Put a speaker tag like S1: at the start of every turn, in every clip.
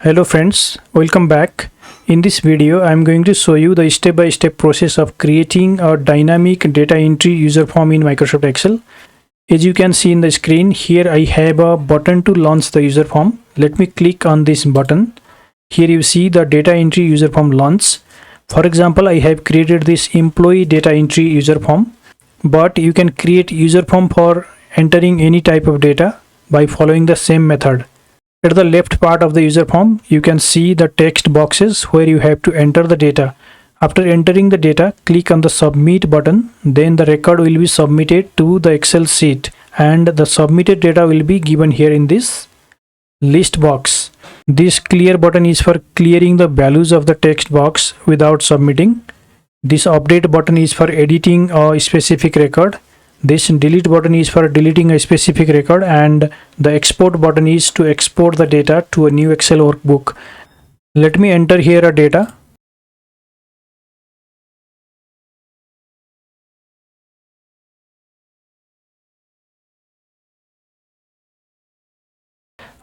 S1: Hello friends, welcome back. In this video, I am going to show you the step-by-step process of creating a dynamic data entry user form in Microsoft Excel. As you can see in the screen, here I have a button to launch the user form. Let me click on this button. Here you see the data entry user form launch. For example, I have created this employee data entry user form, but you can create user form for entering any type of data by following the same method. At the left part of the user form, you can see the text boxes where you have to enter the data. After entering the data, click on the submit button. Then the record will be submitted to the Excel sheet and the submitted data will be given here in this list box. This clear button is for clearing the values of the text box without submitting. This update button is for editing a specific record. This delete button is for deleting a specific record, and the export button is to export the data to a new Excel workbook. Let me enter here a data.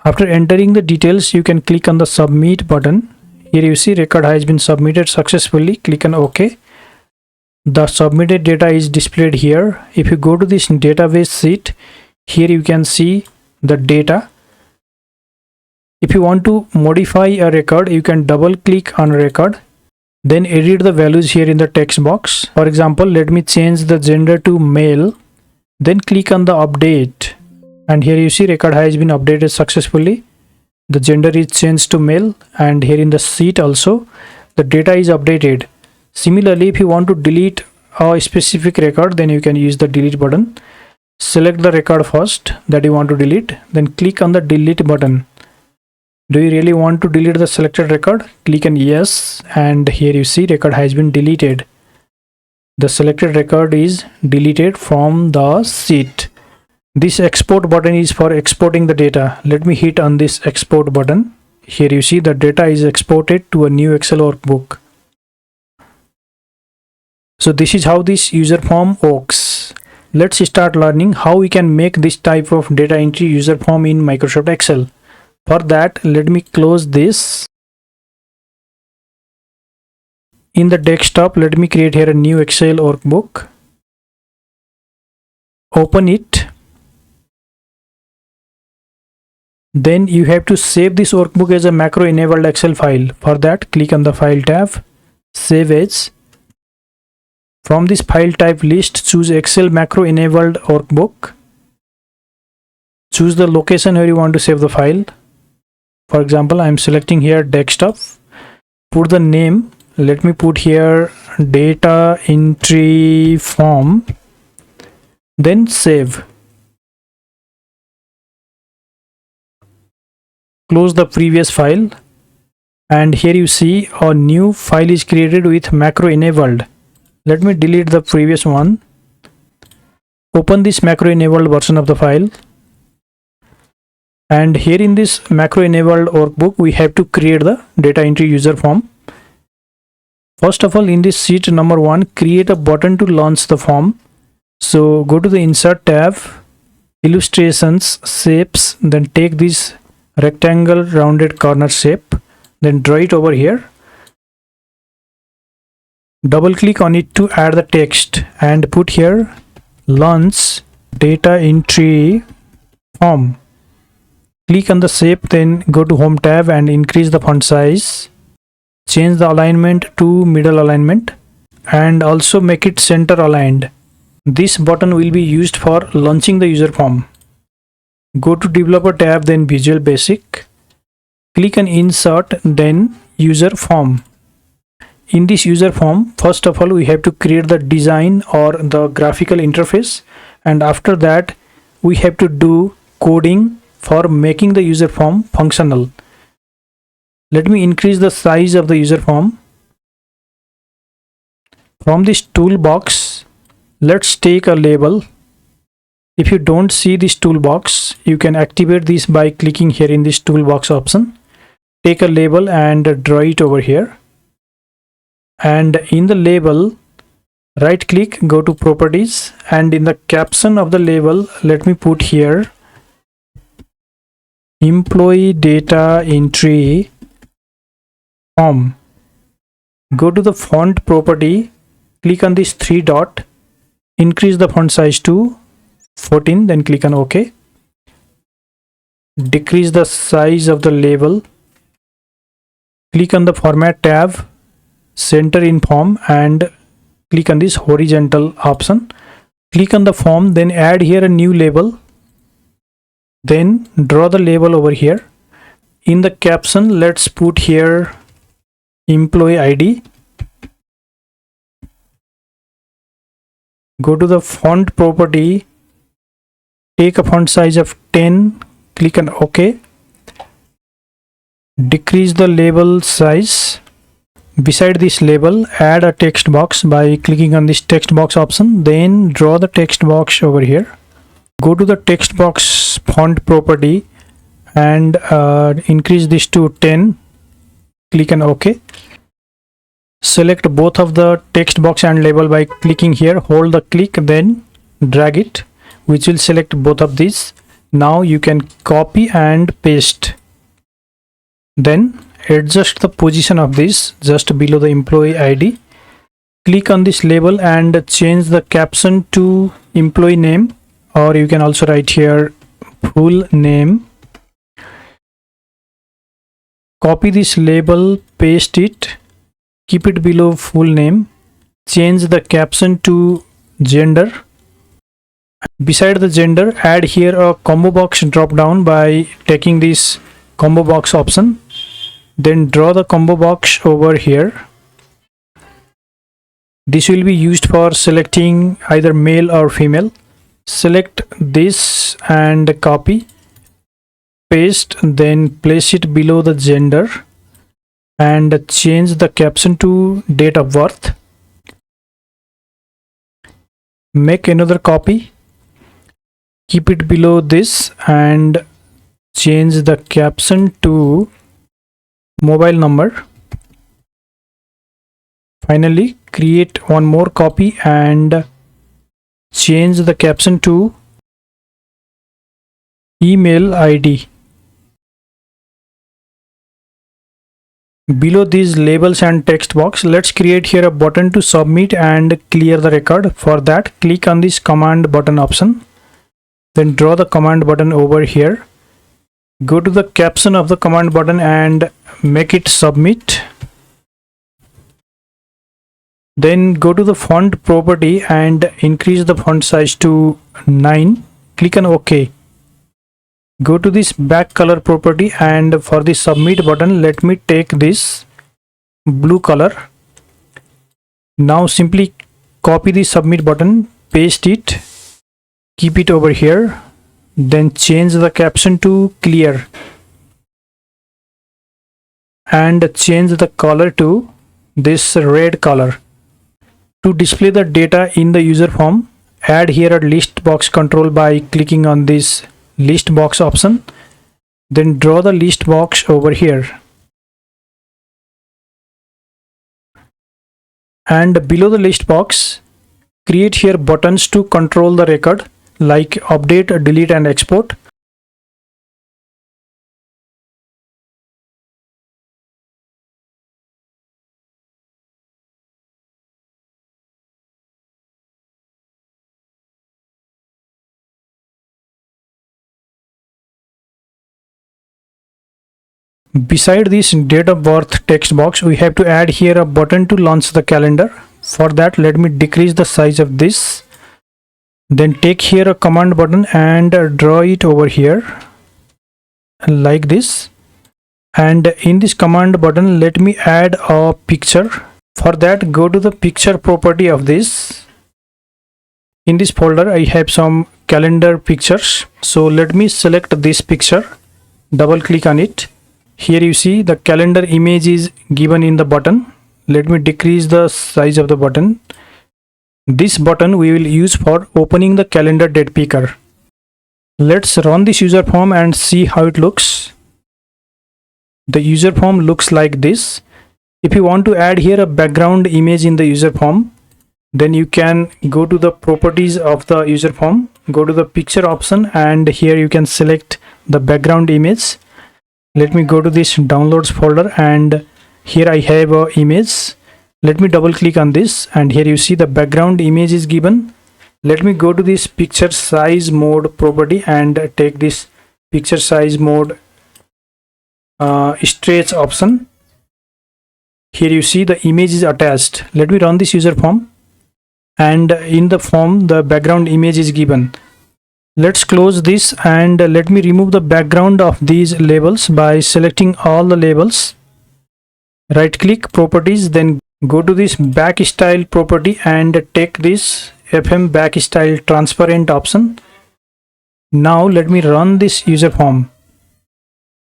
S1: After entering the details, you can click on the submit button. Here you see record has been submitted successfully. Click on OK. The submitted data is displayed here. If you go to this database sheet, here you can see the data. If you want to modify a record, you can double click on record, then edit the values here in the text box. For example, let me change the gender to male, then click on the update, and here you see record has been updated successfully. The gender is changed to male, and here in the sheet also the data is updated. Similarly, if you want to delete a specific record, then you can use the delete button. Select the record first that you want to delete, then click on the delete button. Do you really want to delete the selected record? Click on yes, and here you see record has been deleted. The selected record is deleted from the sheet. This export button is for exporting the data. Let me hit on this export button. Here you see the data is exported to a new Excel workbook. So this is how this user form works. Let's start learning how we can make this type of data entry user form in Microsoft Excel. For that, let me close this. In the desktop, let me create here a new Excel workbook. Open it. Then you have to save this workbook as a macro enabled Excel file. For that, click on the File tab, Save As. From this file type list, choose Excel macro enabled workbook. Choose the location where you want to save the file. For example, I am selecting here desktop. Put the name. Let me put here data entry form. Then save. Close the previous file. And here you see a new file is created with macro enabled. Let me delete the previous one. Open this macro enabled version of the file. And here in this macro enabled workbook, we have to create the data entry user form. First of all, in this sheet number 1, create a button to launch the form. So go to the Insert tab, Illustrations, Shapes, then take this rectangle rounded corner shape, then draw it over here. Double click on it to add the text and put here launch data entry form. Click on the shape, then go to Home tab and increase the font size. Change the alignment to middle alignment and also make it center aligned. This button will be used for launching the user form. Go to Developer tab, then Visual Basic. Click on Insert, then User Form. In this user form, first of all, we have to create the design or the graphical interface, and after that we have to do coding for making the user form functional. Let me increase the size of the user form. From this toolbox, let's take a label. If you don't see this toolbox, you can activate this by clicking here in this toolbox option. Take a label and draw it over here. And in the label, right click, go to properties, and in the caption of the label, let me put here employee data entry form. Go to the font property, click on this three dot, increase the font size to 14, then click on OK. Decrease the size of the label, click on the format tab, center in form, and click on this horizontal option. Click on the form, then add here a new label, then draw the label over here. In the caption, let's put here employee ID. Go to the font property, take a font size of 10, click on OK. Decrease the label size. Beside this label, add a text box by clicking on this text box option, then draw the text box over here. Go to the text box font property and increase this to 10, click on OK. Select both of the text box and label by clicking here, hold the click, then drag it, which will select both of these. Now you can copy and paste. Then adjust the position of this just below the employee ID. Click on this label and change the caption to employee name, or you can also write here full name. Copy this label, paste it, keep it below full name, change the caption to gender. Beside the gender, add here a combo box drop down by taking this combo box option, then draw the combo box over here. This will be used for selecting either male or female. Select this and copy, paste, then place it below the gender and change the caption to date of birth. Make another copy, keep it below this and change the caption to mobile number. Finally, create one more copy and change the caption to email ID. Below these labels and text box, let's create here a button to submit and clear the record. For that, click on this command button option, then draw the command button over here. Go to the caption of the command button and make it submit. Then go to the font property and increase the font size to 9. Click on OK. Go to this back color property and for the submit button, let me take this blue color. Now simply copy the submit button, paste it, keep it over here, then change the caption to clear and change the color to this red color. To display the data in the user form, add here a list box control by clicking on this list box option, then draw the list box over here. And below the list box, create here buttons to control the record like update, delete and export. Beside this date of birth text box, we have to add here a button to launch the calendar. For that, let me decrease the size of this. Then take here a command button and draw it over here like this. And in this command button, let me add a picture. For that, go to the picture property of this. In this folder, I have some calendar pictures. So let me select this picture, double click on it. Here you see the calendar image is given in the button. Let me decrease the size of the button. This button we will use for opening the calendar date picker. Let's run this user form and see how it looks. The user form looks like this. If you want to add here a background image in the user form, then you can go to the properties of the user form, go to the picture option, and here you can select the background image. Let me go to this downloads folder and Here I have a image. Let me double click on this, and here you see the background image is given. Let me go to this picture size mode property and take this picture size mode stretch option. Here you see the image is attached. Let me run this user form, and in the form the background image is given. Let's close this, and let me remove the background of these labels by selecting all the labels. Right click properties, then go to this back style property and take this FM back style transparent option. Now let me run this user form.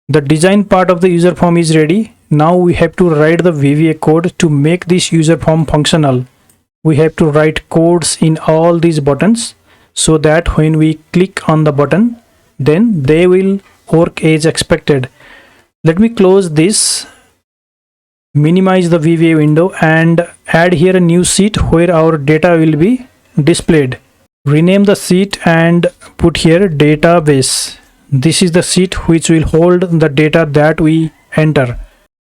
S1: The design part of the user form is ready. Now we have to write the VBA code to make this user form functional. We have to write codes in all these buttons so that when we click on the button, then they will work as expected. Let me close this, minimize the VBA window, and add here a new sheet where our data will be displayed. Rename the sheet and put here database. This is the sheet which will hold the data that we enter.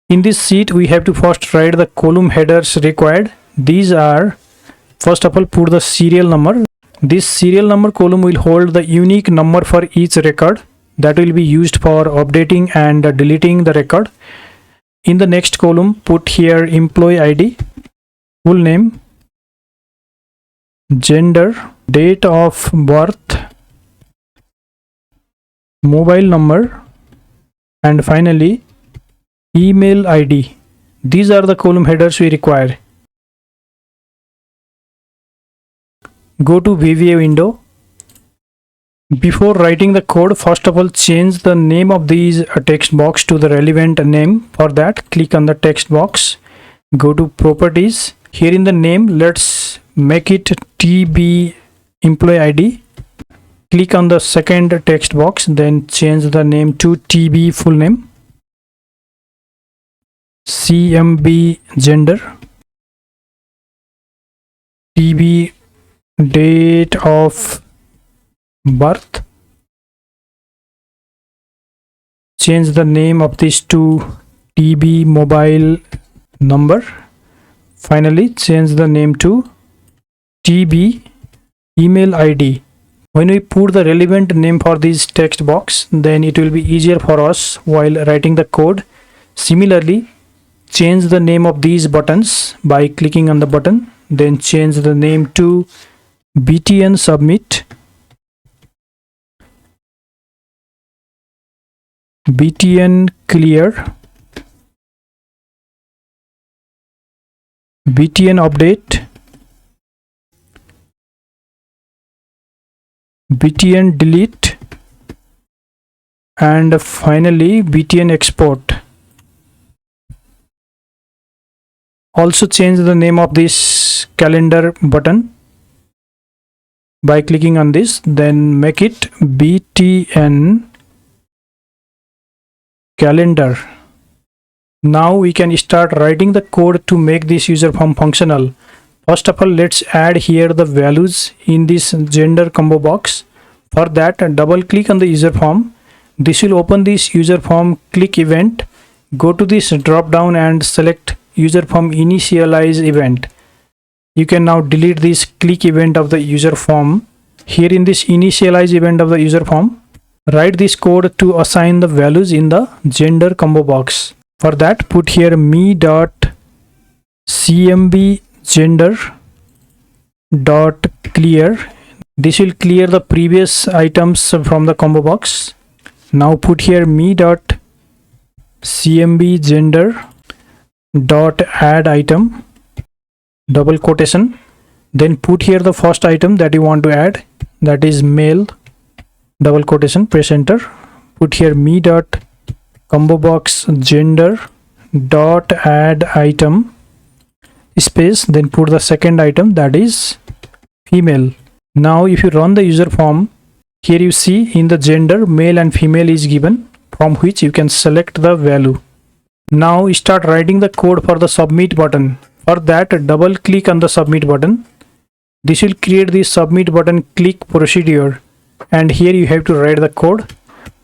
S1: In this sheet we have to first write the column headers required. These are, first of all, put the serial number. This serial number column will hold the unique number for each record that will be used for updating and deleting the record. In the next column, put here employee ID, full name, gender, date of birth, mobile number, and finally email ID. These are the column headers we require. Go to VBA window. Before writing the code, first of all change the name of these text box to the relevant name. For that, click on the text box, go to properties. Here in the name, let's make it TB employee ID. Click on the second text box, then change the name to TB full name, CMB gender, TB date of birth. Change the name of this to TB mobile number. Finally, change the name to TB email ID. When we put the relevant name for this text box, then it will be easier for us while writing the code. Similarly, change the name of these buttons by clicking on the button, then change the name to BTN submit, BTN clear, BTN update, BTN delete, and finally BTN export. Also change the name of this calendar button by clicking on this, then make it BTN calendar. Now we can start writing the code to make this user form functional. First of all, let's add here the values in this gender combo box. For that, double click on the user form. This will open this user form click event. Go to this drop down and select user form initialize event. You can now delete this click event of the user form. Here in this initialize event of the user form, write this code to assign the values in the gender combo box. For that, put here me.cmb gender dot clear. This will clear the previous items from the combo box. Now put here me.cmb gender dot add item, double quotation, then put here the first item that you want to add, that is male, double quotation, press enter. Put here me dot combo box gender dot add item space, then put the second item, that is female. Now if you run the user form, here you see in the gender male and female is given, from which you can select the value. Now start writing the code for the submit button. For that, double click on the submit button. This will create the submit button click procedure, and here you have to write the code.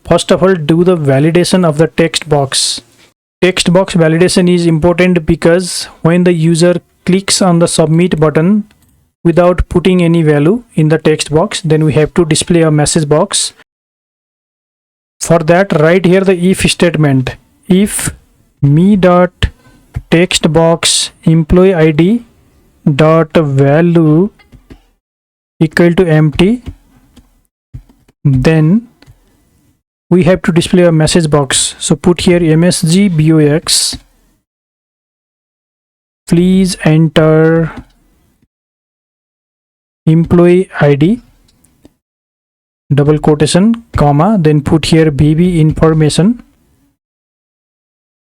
S1: First of all, do the validation of the text box. Text box validation is important because when the user clicks on the submit button without putting any value in the text box, then we have to display a message box. For that, write here the if statement. If me dot text box employee id dot value equal to empty, then we have to display a message box. So put here msg box, please enter employee id double quotation comma, then put here VB information,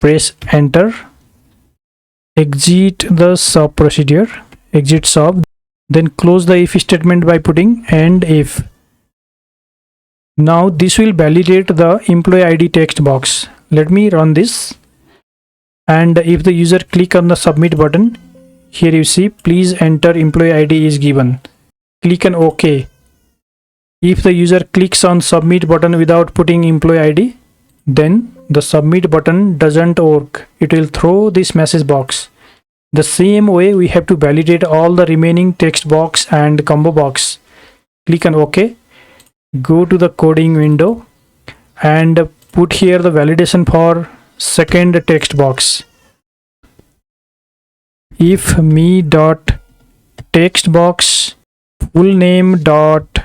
S1: press enter, exit the sub procedure, exit sub, then close the if statement by putting and if. Now this will validate the employee ID text box. Let me run this, and if the user click on the submit button, here you see please enter employee ID is given. Click on OK. If the user clicks on submit button without putting employee ID, then the submit button doesn't work. It will throw this message box. The same way we have to validate all the remaining text box and combo box. Click on OK. Go to the coding window and put here the validation for second text box. If me dot text box full name dot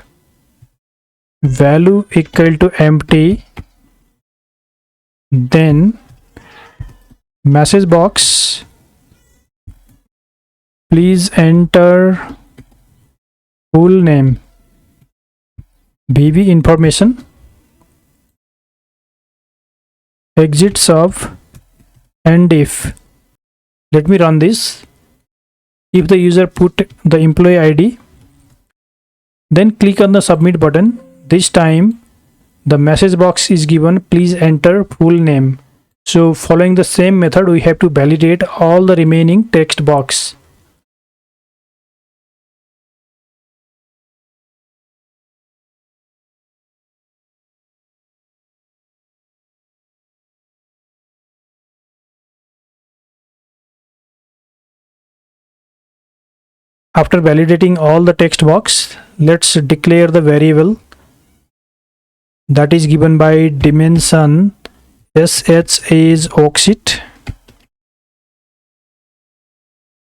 S1: value equal to empty, then message box please enter full name VB information, exit sub and if. Let me run this. If the user put the employee ID, then click on the submit button. This time the message box is given please enter full name. So following the same method, we have to validate all the remaining text box. After validating all the text box, let's declare the variable that is given by dimension sh is worksheet.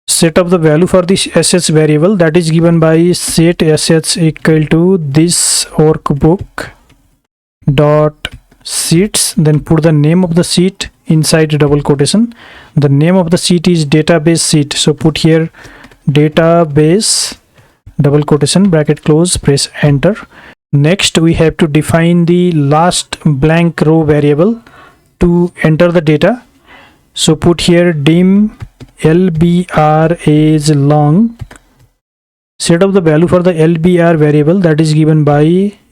S1: Set up the value for this sh variable that is given by set sh equal to this workbook dot sheets, then put the name of the sheet inside double quotation. The name of the sheet is database sheet, so put here database double quotation bracket close, press enter. Next we have to define the last blank row variable to enter the data. So put here dim lbr is long. Set up the value for the lbr variable that is given by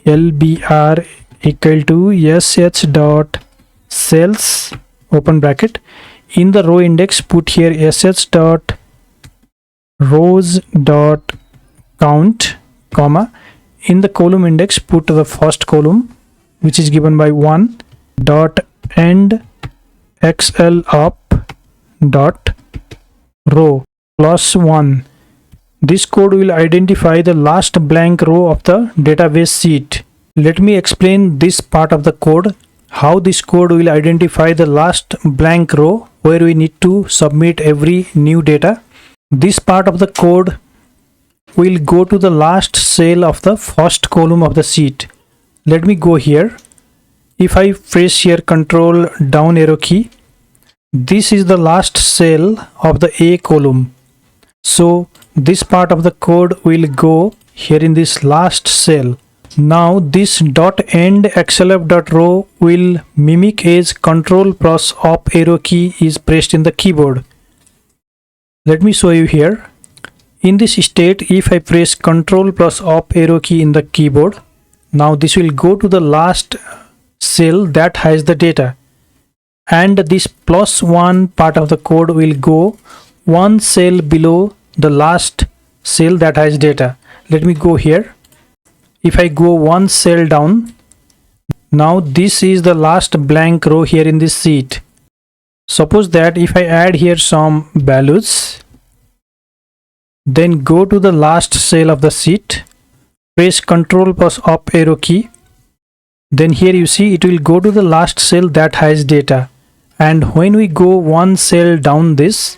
S1: lbr equal to sh dot cells open bracket. In the row index put here sh dot rows dot count comma. In the column index put the first column which is given by 1 dot end xl up dot row plus 1. This code will identify the last blank row of the database sheet. Let me explain this part of the code, how this code will identify the last blank row where we need to submit every new data. This part of the code will go to the last cell of the first column of the sheet. Let me go here. If I press here control down arrow key, this is the last cell of the A column. So this part of the code will go here in this last cell. Now this dot end xlf dot row will mimic as control plus up arrow key is pressed in the keyboard. Let me show you here. In this state, if I press Ctrl plus up arrow key in the keyboard, now this will go to the last cell that has the data, and this plus 1 part of the code will go one cell below the last cell that has data. Let me go here. If I go one cell down, now this is the last blank row here in this sheet. Suppose that if I add here some values, then go to the last cell of the sheet, press Ctrl plus up arrow key, then here you see it will go to the last cell that has data, and when we go one cell down this,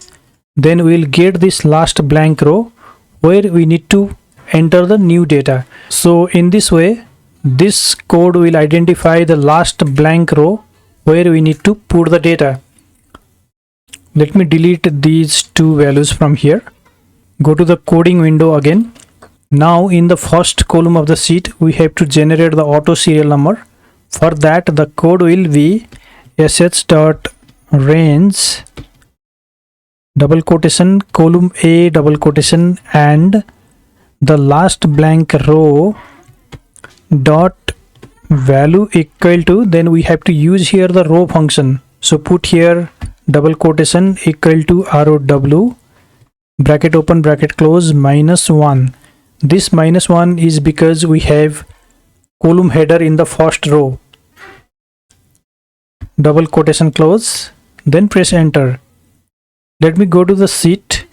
S1: then we will get this last blank row where we need to enter the new data. So in this way, this code will identify the last blank row where we need to put the data. Let me delete these two values from here. Go to the coding window again. Now in the first column of the sheet, we have to generate the auto serial number. For that, the code will be sh.range double quotation column A double quotation and the last blank row dot value equal to, then we have to use here the row function. So put here double quotation equal to row bracket open bracket close -1. This -1 is because we have column header in the first row. Double quotation close, then press enter. Let me go to the sheet,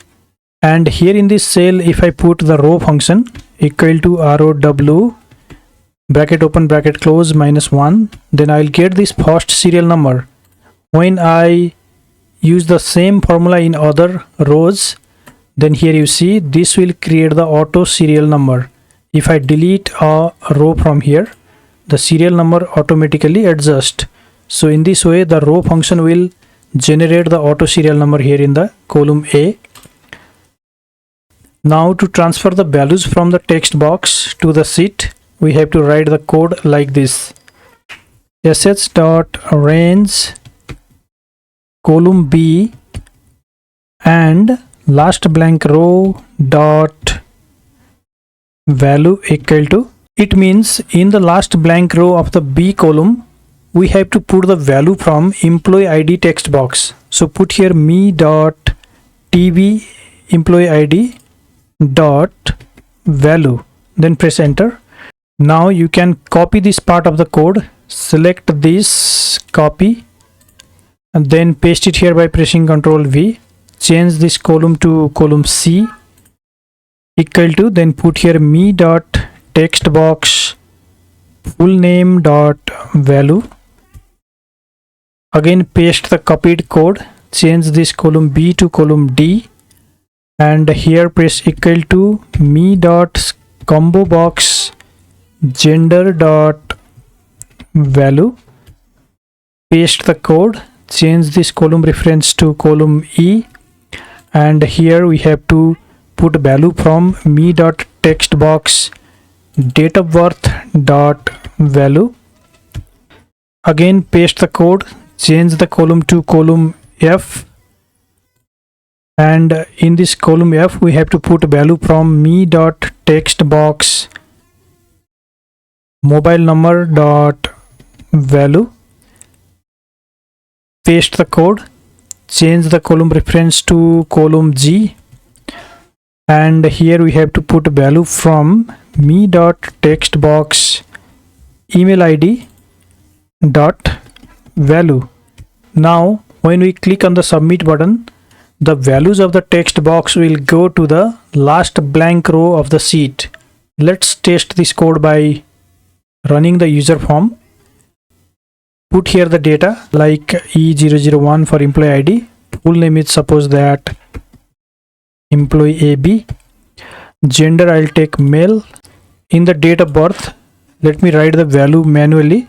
S1: and here in this cell if I put the row function equal to row bracket open bracket close -1, then I'll get this first serial number. When I use the same formula in other rows, then here you see this will create the auto serial number. If I delete a row from here, the serial number automatically adjusts. So in this way, the row function will generate the auto serial number here in the column A. Now to transfer the values from the text box to the sheet, we have to write the code like this: sh.range column B and last blank row dot value equal to. It means in the last blank row of the B column, we have to put the value from employee ID text box. So put here me.tb employee ID dot value, then press enter. Now you can copy this part of the code, select this copy and then paste it here by pressing Ctrl V. Change this column to column C equal to, then put here me dot text box full name dot value. Again paste the copied code, change this column B to column D, and here press equal to me dot combo box gender dot value. Paste the code, change this column reference to column E, and here we have to put value from me dot text box date of birth dot value. Again paste the code, change the column to column F, and in this column F we have to put value from me dot text box mobile number dot value. Paste the code, change the column reference to column G, and here we have to put value from me dot text box email ID dot value. Now when we click on the submit button, the values of the text box will go to the last blank row of the sheet. Let's test this code by running the user form. Put here the data like E001 for employee ID. Full name is suppose that employee AB. Gender I'll take male. In the date of birth, let me write the value manually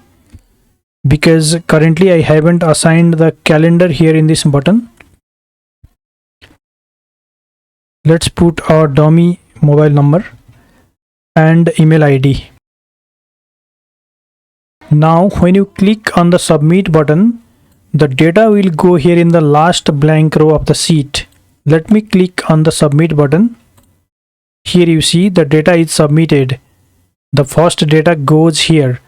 S1: because currently I haven't assigned the calendar here in this button. Let's put our dummy mobile number and email ID. Now when you click on the submit button, the data will go here in the last blank row of the sheet. Let me click on the submit button. Here you see the data is submitted. The first data goes here,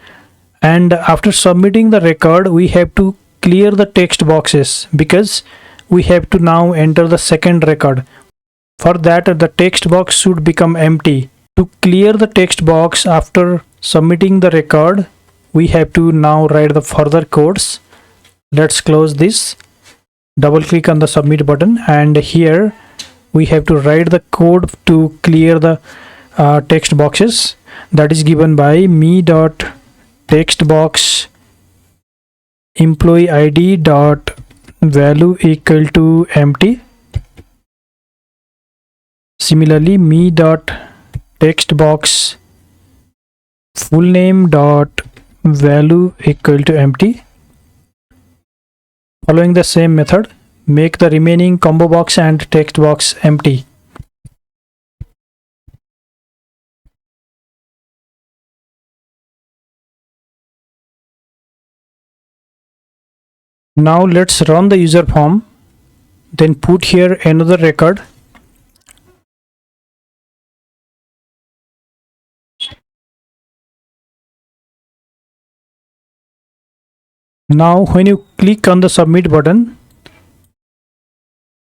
S1: and after submitting the record we have to clear the text boxes because we have to now enter the second record. For that, the text box should become empty. To clear the text box after submitting the record, we have to now write the further codes. Let's close this. double click on the submit button, and here we have to write the code to clear the text boxes. That is given by me dot text box employee id dot value equal to empty. Similarly, me dot text box full name dot value equal to empty. Following the same method, make the remaining combo box and text box empty. Now let's run the user form, then put here another record. Now when you click on the submit button,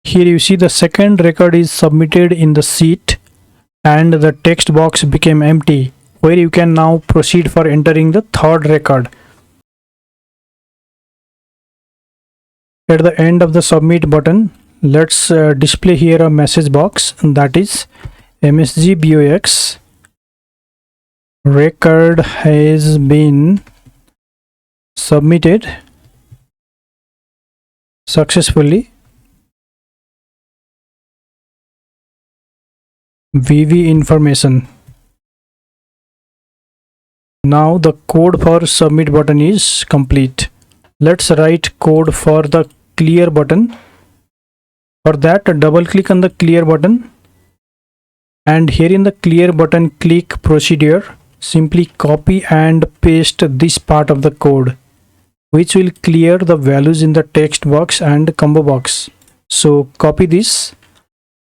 S1: here you see the second record is submitted in the sheet and the text box became empty, where you can now proceed for entering the third record. At the end of the submit button, let's display here a message box, that is MSG BOX record has been submitted successfully. VV information. Now the code for submit button is complete. Let's write code for the clear button. For that, double click on the clear button, and here in the clear button click procedure. Simply copy and paste this part of the code, which will clear the values in the text box and combo box. So copy this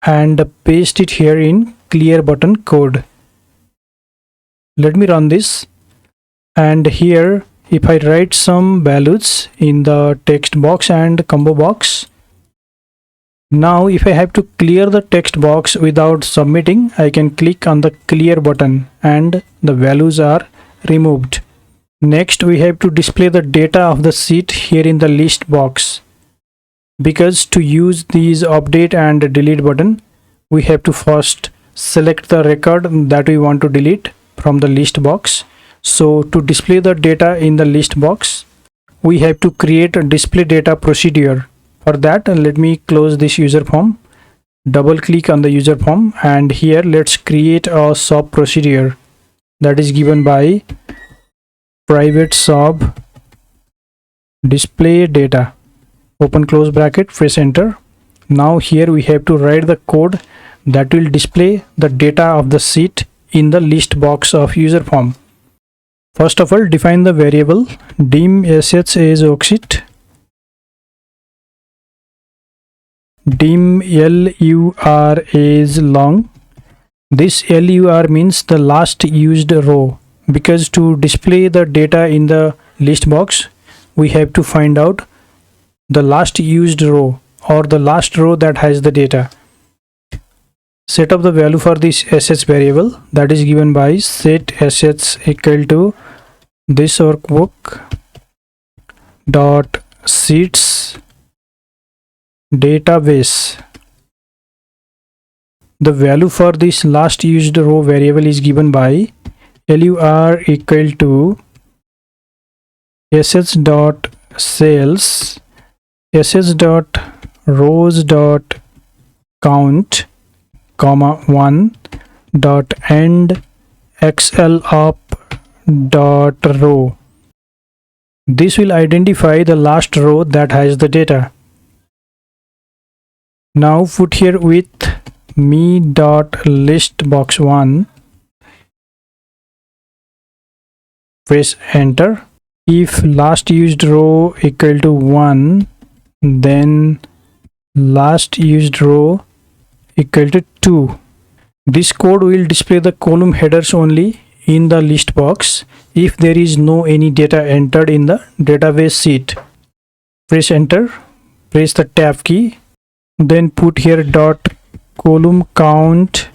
S1: and paste it here in clear button code. Let me run this, and here if I write some values in the text box and combo box, now if I have to clear the text box without submitting, I can click on the clear button and the values are removed. Next, we have to display the data of the sheet here in the list box. Because to use these update and delete button, we have to first select the record that we want to delete from the list box. So to display the data in the list box, we have to create a display data procedure. For that, let me close this user form, double click on the user form, and here let's create a sub procedure that is given by private sub display data, open close bracket, press enter. Now here we have to write the code that will display the data of the sheet in the list box of user form. First of all, define the variable dim sh as worksheet, dim lur is long. This lur means the last used row, because to display the data in the list box, we have to find out the last used row or the last row that has the data. Set up the value for this sh variable, that is given by set sh equal to this workbook dot sheets database. The value for this last used row variable is given by lur equal to sh dot cells sh dot rows dot count comma 1 dot end xl up dot row. This will identify the last row that has the data. Now put here with me dot list box 1, press enter. If last used row equal to 1, then last used row equal to 2. This code will display the column headers only in the list box if there is no any data entered in the database sheet. Press enter, press the tab key, then put here dot column count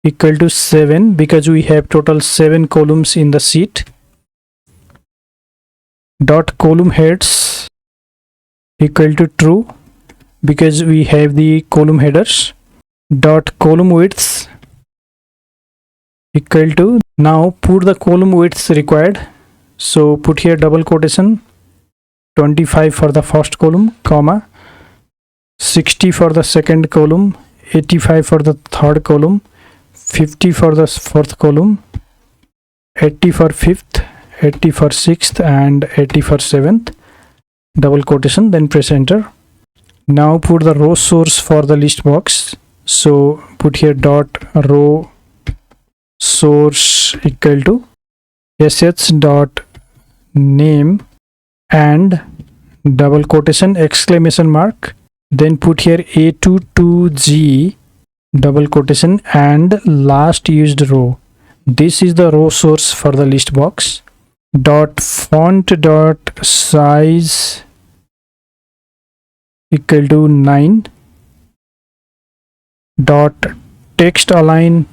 S1: equal to 7, because we have total 7 columns in the sheet. Dot column heads equal to true because we have the column headers. Dot column widths equal to, now put the column widths required, so put here double quotation, 25 for the first column, comma 60 for the second column, 85 for the third column, 50 for the fourth column, 80 for fifth, 80 for sixth, and 80 for seventh, double quotation, then press enter. Now put the row source for the list box, so put here dot row source equal to sh dot name and double quotation exclamation mark, then put here A22G double quotation and last used row. This is the row source for the list box. Dot font dot size equal to 9. Dot text align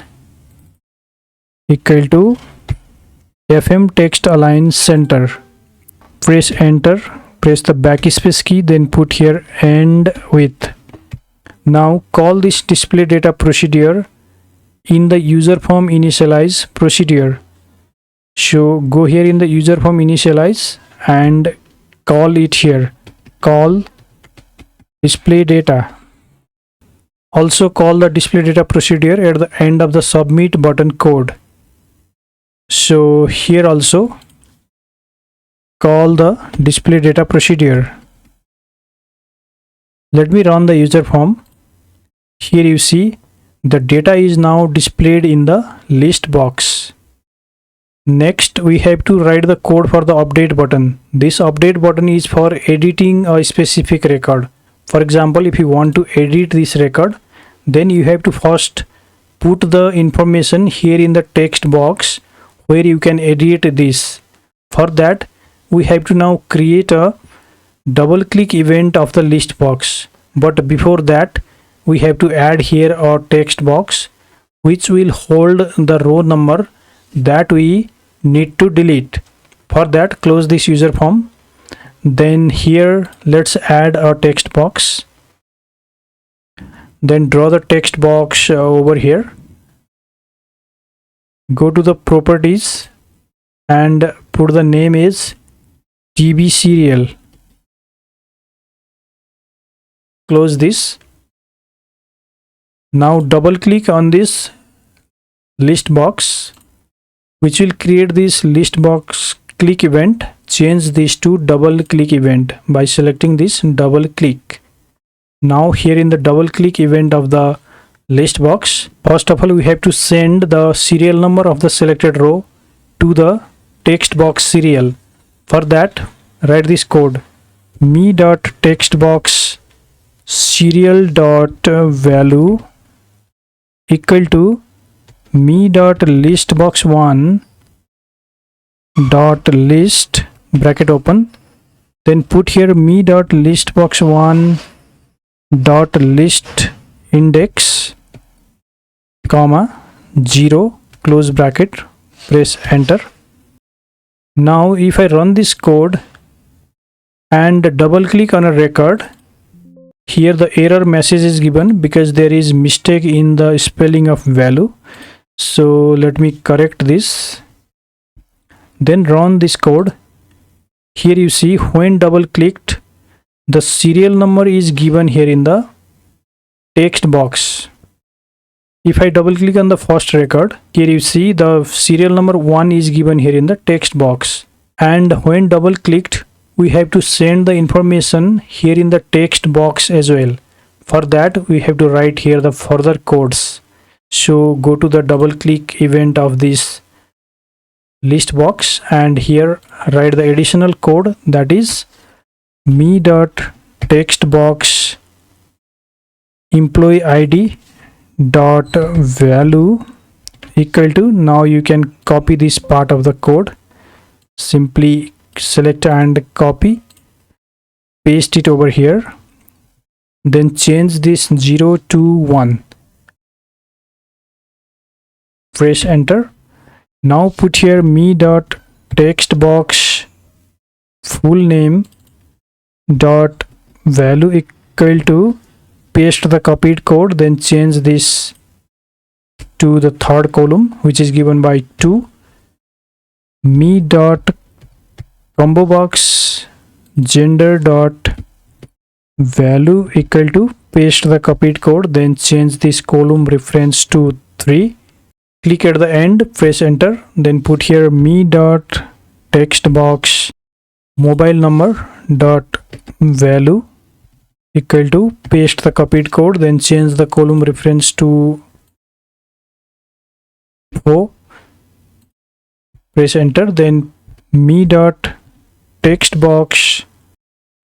S1: equal to FM text align center. Press enter, press the backspace key, then put here end with. Now call this display data procedure in the user form initialize procedure. So go here in the user form initialize and call it here, call display data. Also call the display data procedure at the end of the submit button code. So here also call the display data procedure. Let me run the user form. Here you see the data is now displayed in the list box. Next we have to write the code for the update button. This update button is for editing a specific record. For example, if you want to edit this record, then you have to first put the information here in the text box where you can edit this. For that we have to now create a double click event of the list box, but before that we have to add here a text box which will hold the row number that we need to delete. For that, close this user form. Then here let's add a text box. Then draw the text box over here. Go to the properties and put the name is TV serial. Close this. Now double click on this list box which will create this list box click event. Change this to double click event by selecting this double click. Now here in the double click event of the list box, first of all we have to send the serial number of the selected row to the text box serial. For that, write this code me.textbox serial.value equal to me.listbox1 dot list bracket open, then put here me.listbox1 dot list index comma 0 close bracket, press enter. Now if I run this code and double click on a record, here the error message is given because there is mistake in the spelling of value. So let me correct this. Then run this code. Here you see when double clicked, the serial number is given here in the text box. If I double click on the first record, here you see the serial number 1 is given here in the text box. And when double clicked, we have to send the information here in the text box as well. For that, we have to write here the further codes. So go to the double click event of this list box and here write the additional code, that is me.textbox employee id dot value equal to, now you can copy this part of the code, simply select and copy, paste it over here, then change this 0 to 1, press enter. Now put here me.textbox full name dot value equal to, paste the copied code, then change this to the third column, which is given by 2. Me dot combo box gender dot value equal to, paste the copied code, then change this column reference to 3. Click at the end, press enter, then put here me dot text box mobile number dot value equal to, paste the copied code, then change the column reference to 4. Press enter, then me dot text box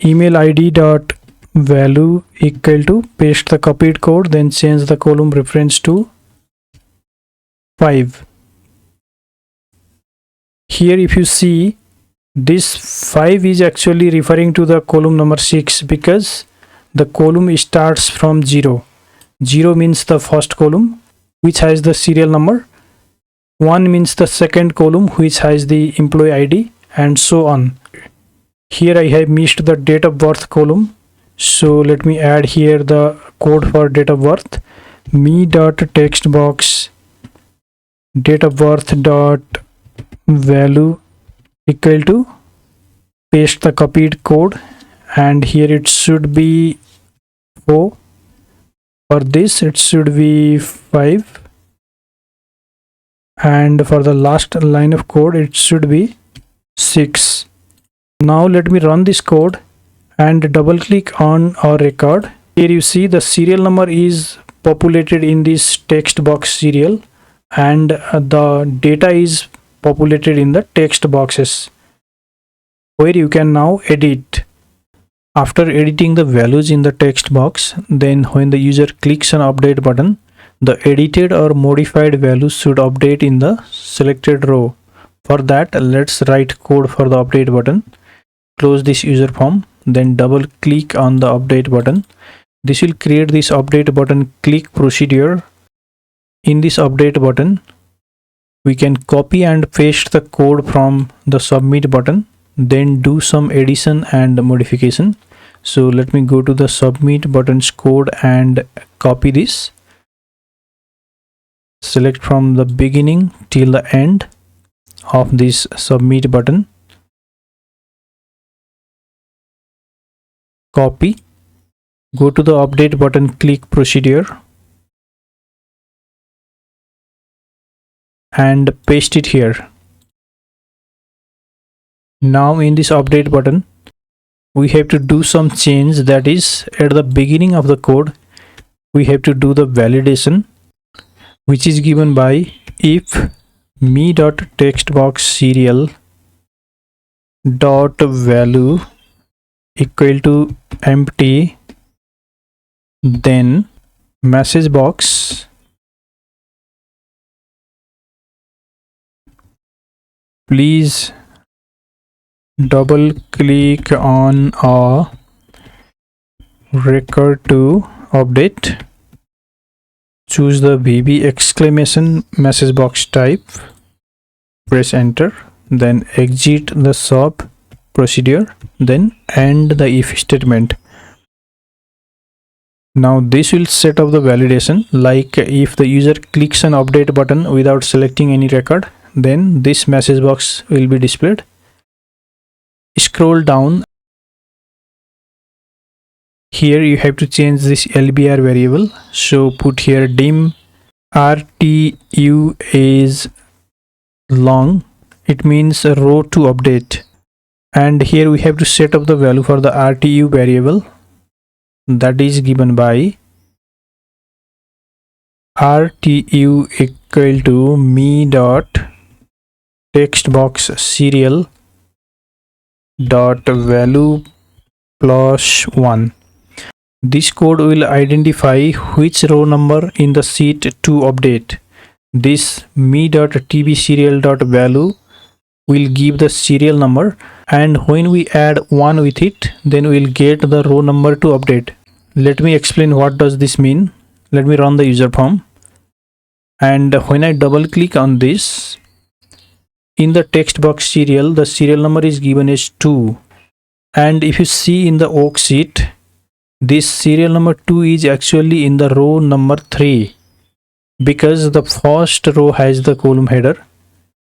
S1: email id dot value equal to, paste the copied code, then change the column reference to 5. Here if you see, this 5 is actually referring to the column number 6 because the column starts from 0. 0 means the first column which has the serial number, 1 means the second column which has the employee ID, and so on. Here I have missed the date of birth column, so let me add here the code for date of birth. Me dot text box date of birth dot value equal to, paste the copied code, and here it should be 4. For this it should be 5, and for the last line of code it should be 6. Now let me run this code and double click on our record. Here you see the serial number is populated in this text box serial, and the data is populated in the text boxes where you can now edit. After editing the values in the text box, then when the user clicks on update button, the edited or modified values should update in the selected row. For that, let's write code for the update button. Close this user form, then double click on the update button. This will create this update button click procedure. In this update button, we can copy and paste the code from the submit button, then do some addition and modification. So let me go to the submit button's code and copy this. Select from the beginning till the end of this submit button. Copy. Go to the update button click procedure and paste it here. Now in this update button, we have to do some change, that is at the beginning of the code we have to do the validation, which is given by if me.textbox serial dot value equal to empty, then message box please double click on a record to update, choose the VB exclamation message box type, press enter, then exit the sub procedure, then end the if statement. Now this will set up the validation, like if the user clicks on update button without selecting any record, then this message box will be displayed. Scroll down. Here you have to change this LBR variable, so put here dim RTU is long, it means a row to update, and here we have to set up the value for the RTU variable, that is given by RTU equal to me dot text box serial dot value plus 1. This code will identify which row number in the sheet to update. This me.tb serial.value will give the serial number, and when we add 1 with it, then we'll get the row number to update. Let me explain what does this mean. Let me run the user form, and when I double click on this, in the text box serial, the serial number is given as 2, and if you see in the worksheet, This serial number 2 is actually in the row number 3 because the first row has the column header.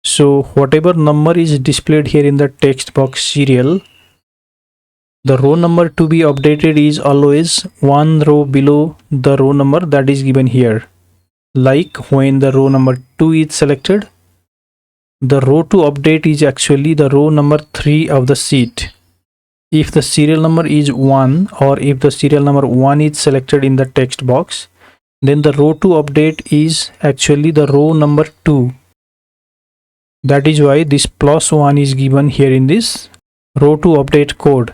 S1: So whatever number is displayed here in the text box serial, the row number to be updated is always one row below the row number that is given here. Like when the row number 2 is selected, the row to update is actually the row number 3 of the sheet. If the serial number is 1 or if the serial number 1 is selected in the text box, then the row to update is actually the row number 2. That is why this +1 is given here in this row to update code.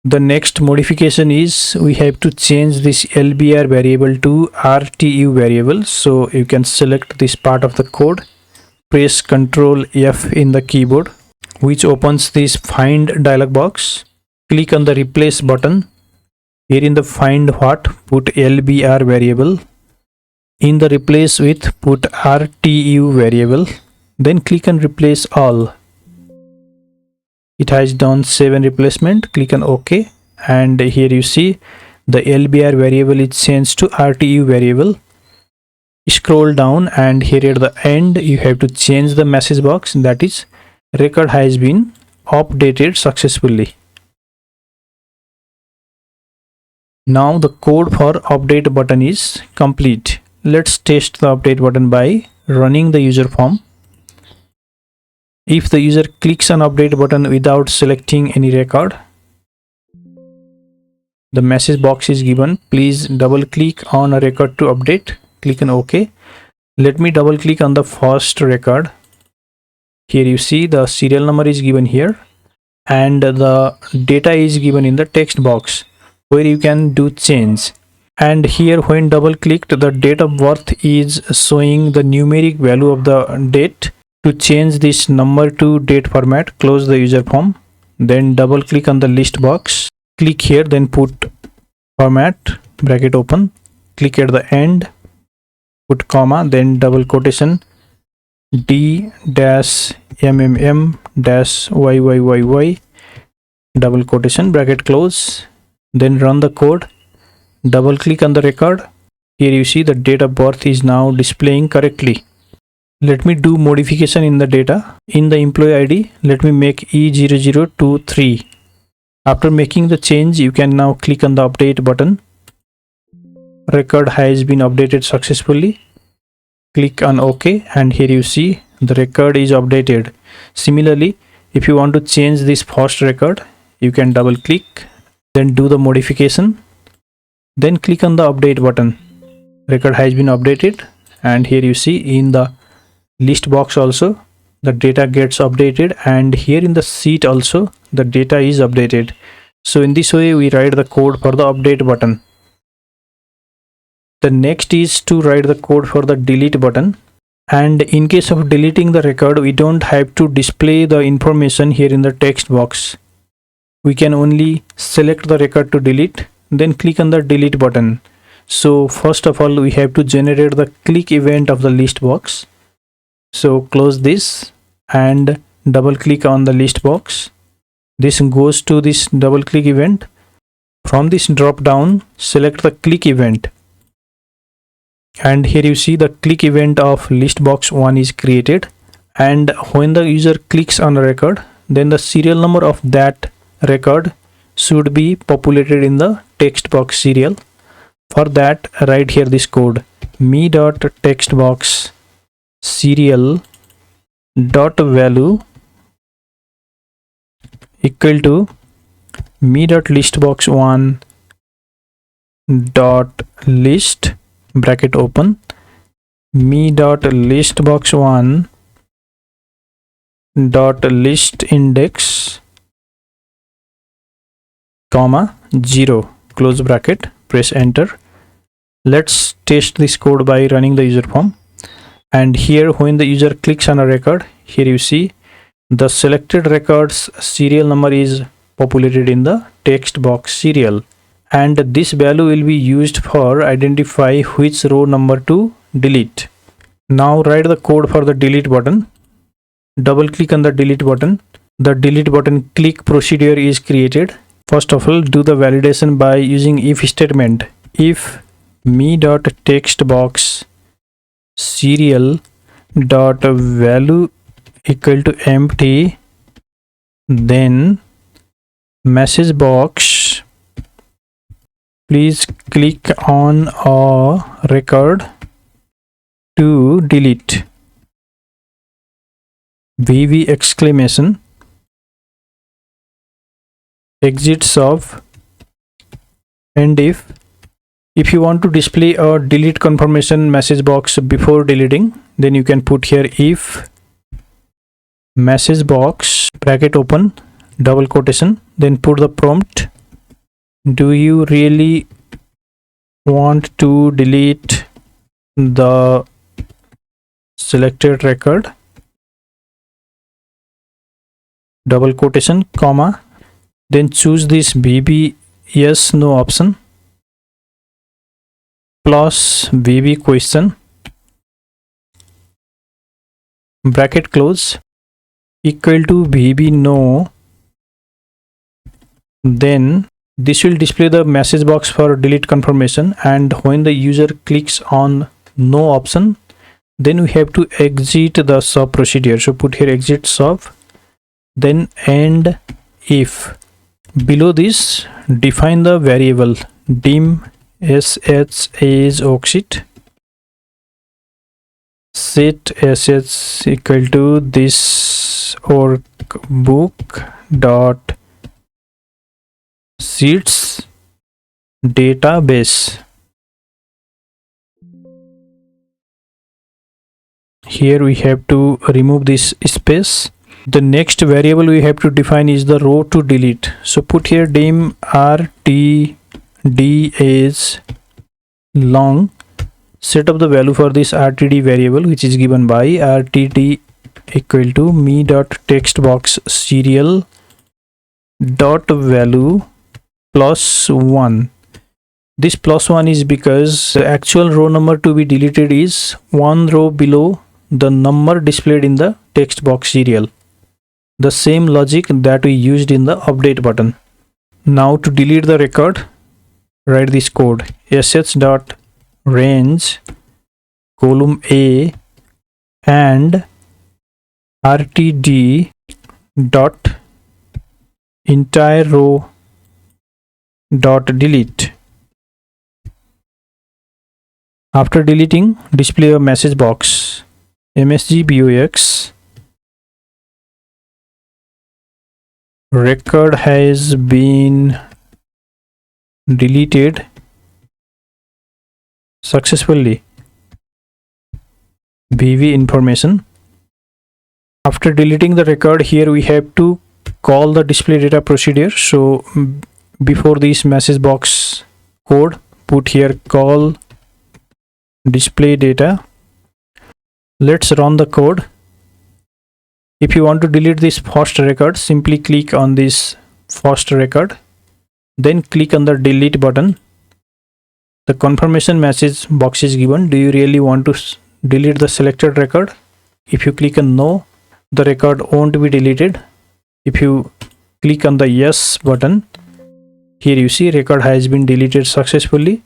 S1: The next modification is we have to change this LBR variable to RTU variable. So you can select this part of the code, press Ctrl F in the keyboard, which opens this find dialog box. Click on the replace button. Here in the find what, put LBR variable. In the replace with, put RTU variable. Then click on replace all. It has done 7 replacement. Click on OK, and here you see the LBR variable is changed to RTU variable. Scroll down, and here at the end you have to change the message box, that is record has been updated successfully. Now the code for update button is complete. Let's test the update button by running the user form. If the user clicks on update button without selecting any record, the message box is given. Please double click on a record to update. Click on OK. Let me double click on the first record. Here you see the serial number is given here and the data is given in the text box where you can do change. And here when double clicked, the date of birth is showing the numeric value of the date. To change this number to date format, close the user form, then double click on the list box. Click here, then put format, bracket open, click at the end, put comma, then double quotation D-MMM-YYYY, double quotation, bracket close, then run the code. Double click on the record. Here you see the date of birth is now displaying correctly. Let me do modification in the data. In the employee ID, let me make E0023. After making the change, you can now click on the update button. Record has been updated successfully. Click on OK, and here you see the record is updated. Similarly, if you want to change this first record, you can double click, then do the modification, then click on the update button. Record has been updated, and here you see in the list box also the data gets updated, and here in the sheet also the data is updated. So in this way we write the code for the update button. The next is to write the code for the delete button, and in case of deleting the record, we don't have to display the information here in the text box. We can only select the record to delete, then click on the delete button. So first of all we have to generate the click event of the list box. So close this and double click on the list box. This goes to this double click event. From this drop down, select the click event, and here you see the click event of list box 1 is created. And when the user clicks on a record, then the serial number of that record should be populated in the text box serial. For that, write here this code me.textbox serial dot value equal to me.listbox1 dot list, bracket open, me.listbox1 dot list index, comma 0, close bracket, press enter. Let's test this code by running the user form. And here when the user clicks on a record, here you see the selected record's serial number is populated in the text box serial, and this value will be used for identify which row number to delete. Now write the code for the delete button. Double click on the delete button. The delete button click procedure is created. First of all, do the validation by using if statement. If me dot text box serial dot value equal to empty, then message box please click on a record to delete VV exclamation exit sub. And if you want to display a delete confirmation message box before deleting, then you can put here if message box bracket open double quotation, then put the prompt, do you really want to delete the selected record, double quotation, comma, then choose this VB yes no option plus VB question bracket close equal to VB no. Then this will display the message box for delete confirmation, and when the user clicks on no option, then we have to exit the sub procedure. So put here exit sub, then and if. Below this, define the variable dim sh as exit, set sh equal to this workbook dot sheets database. Here we have to remove this space. The next variable we have to define is the row to delete. So put here dim rtd as long. Set up the value for this rtd variable, which is given by rtd equal to me dot text box serial dot value plus 1. This plus 1 is because the actual row number to be deleted is one row below the number displayed in the text box serial. The same logic that we used in the update button. Now to delete the record, write this code sh dot range column A and rtd dot entire row dot delete. After deleting, display a message box msgbox record has been deleted successfully VV information. After deleting the record, here we have to call the display data procedure. So before this message box code, put here call display data. Let's run the code. If you want to delete this first record, simply click on this first record, then click on the delete button. The confirmation message box is given. Do you really want to delete the selected record? If you click on no, the record won't be deleted. If you click on the yes button, here you see record has been deleted successfully.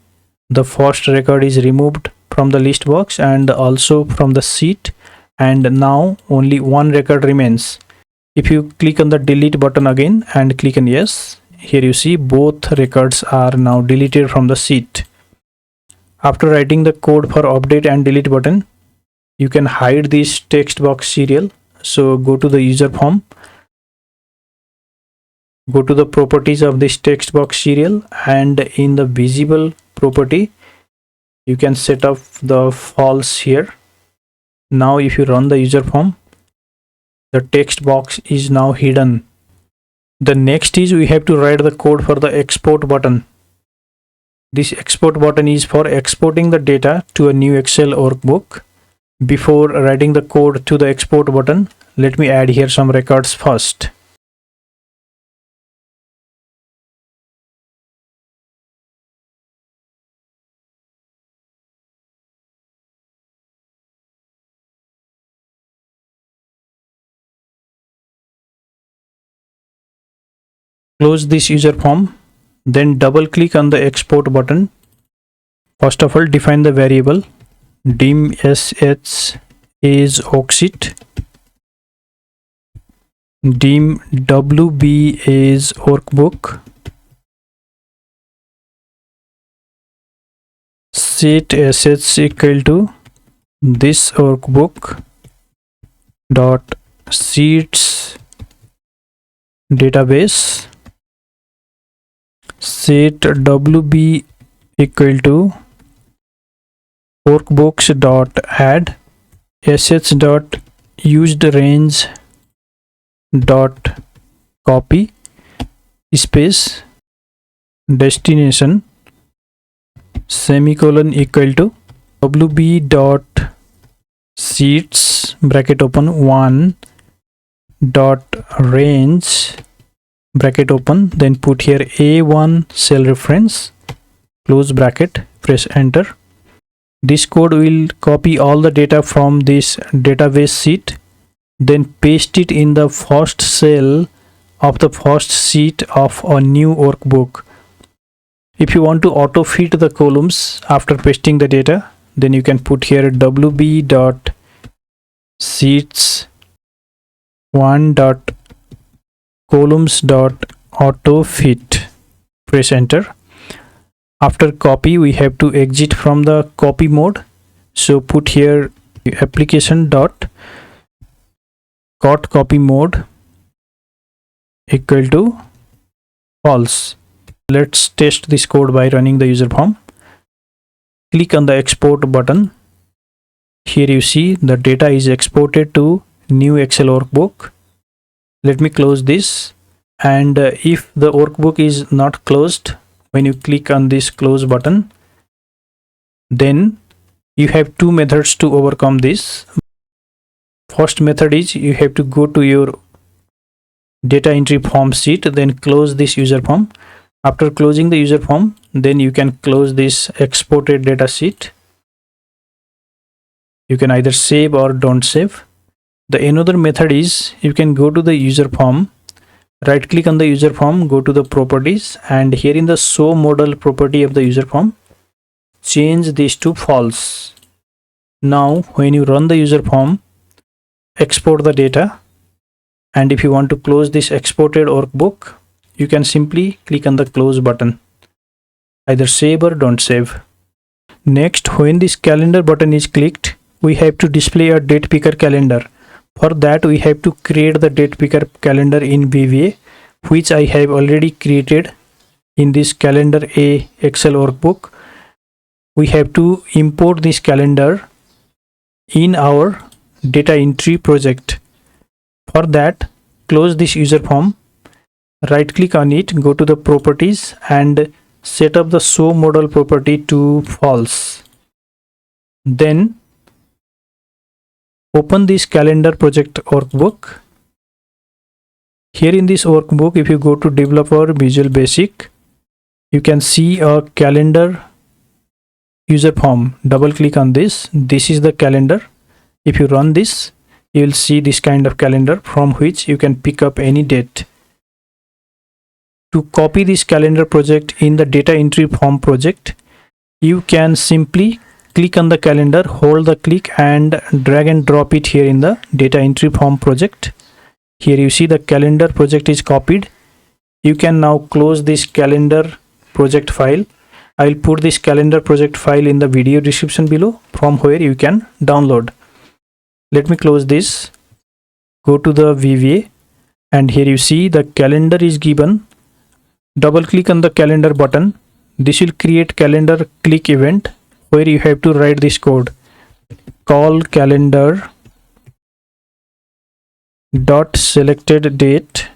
S1: The first record is removed from the list box and also from the sheet, and now only one record remains. If you click on the delete button again and click on yes, here you see both records are now deleted from the sheet. After writing the code for update and delete button, you can hide this text box serial. So go to the user form, go to the properties of this text box serial, and in the visible property you can set up the false here. Now if you run the user form, the text box is now hidden. The next is we have to write the code for the export button. This export button is for exporting the data to a new Excel workbook. Before writing the code to the export button, let me add here some records first. Close this user form, then double click on the export button. First of all, define the variable dim sh is worksheet, dim wb is workbook, set sh equal to this workbook dot sheets database, set wb equal to workbooks dot add, sh dot used range dot copy space destination semicolon equal to wb dot sheets bracket open 1 dot range bracket open, then put here a1 cell reference, close bracket, press enter. This code will copy all the data from this database sheet, then paste it in the first cell of the first sheet of a new workbook. If you want to auto fit the columns after pasting the data, then you can put here wb dot sheets 1 dot columns dot auto fit, press enter. After copy, we have to exit from the copy mode, so put here application dot cut copy mode equal to false. Let's test this code by running the user form. Click on the export button. Here you see the data is exported to new Excel workbook. Let me close this, and if the workbook is not closed, when you click on this close button, then you have two methods to overcome this. First method is you have to go to your data entry form sheet, then close this user form. After closing the user form, then you can close this exported data sheet. You can either save or don't save. The another method is you can go to the user form, right click on the user form, go to the properties, and here in the show model property of the user form, change this to false. Now when you run the user form, export the data, and if you want to close this exported workbook, you can simply click on the close button. Either save or don't save. Next, when this calendar button is clicked, we have to display a date picker calendar. For that, we have to create the date picker calendar in VBA, which I have already created in this calendar A Excel workbook. We have to import this calendar in our data entry project. For that, close this user form, right click on it, go to the properties and set up the show model property to false. Then open this calendar project workbook. Here in this workbook, if you go to developer Visual Basic, you can see a calendar user form. Double click on this. This is the calendar. If you run this, you will see this kind of calendar from which you can pick up any date. To copy this calendar project in the data entry form project, you can simply click on the calendar, hold the click and drag and drop it here in the data entry form project. Here you see the calendar project is copied. You can now close this calendar project file. I will put this calendar project file in the video description below, from where you can download. Let me close this. Go to the VBA, and here you see the calendar is given. Double click on the calendar button. This will create calendar click event, where you have to write this code. Call calendar dot selected date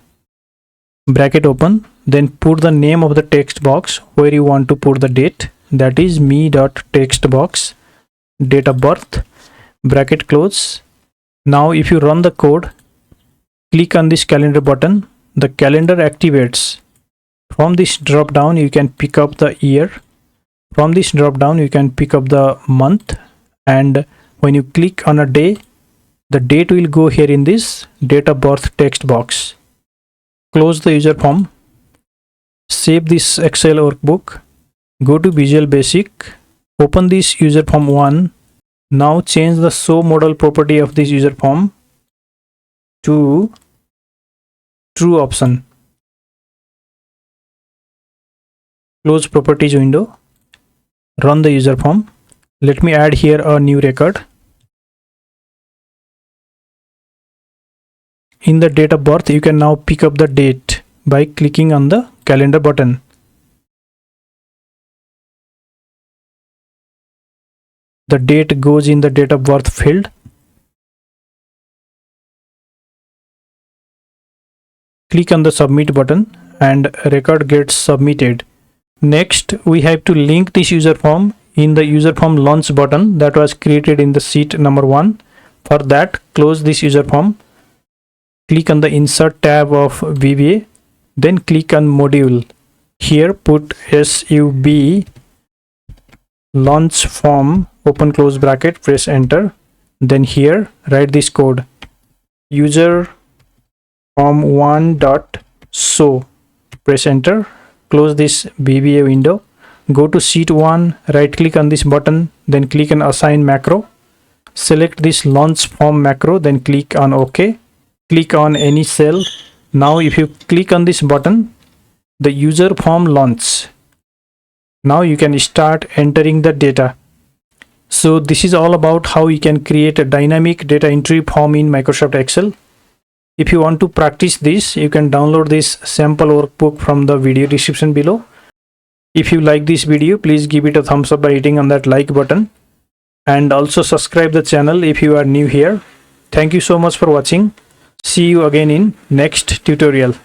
S1: bracket open, then put the name of the text box where you want to put the date, that is me dot text box, date of birth, bracket close. Now if you run the code, click on this calendar button, the calendar activates. From this drop down you can pick up the year. From this drop down you can pick up the month, and when you click on a day, the date will go here in this date of birth text box. Close the user form, Save this Excel workbook. Go to Visual Basic. Open this user form 1. Now change the show model property of this user form to true option. Close properties window. Run the user form. Let me add here a new record. In the date of birth, you can now pick up the date by clicking on the calendar button. The date goes in the date of birth field. Click on the submit button and record gets submitted. Next, we have to link this user form in the user form launch button that was created in the sheet number 1. For that, close this user form. Click on the insert tab of VBA. Then click on module. Here put sub launch form open close bracket, press enter. Then here write this code, user form 1.show, press enter. Close this VBA window. Go to sheet 1, right click on this button, then click on assign macro. Select this launch form macro, then click on OK. Click on any cell. Now if you click on this button, the user form launch. Now you can start entering the data. So this is all about how you can create a dynamic data entry form in Microsoft Excel. If you want to practice this, you can download this sample workbook from the video description below. If you like this video, please give it a thumbs up by hitting on that like button. And also subscribe the channel if you are new here. Thank you so much for watching. See you again in next tutorial.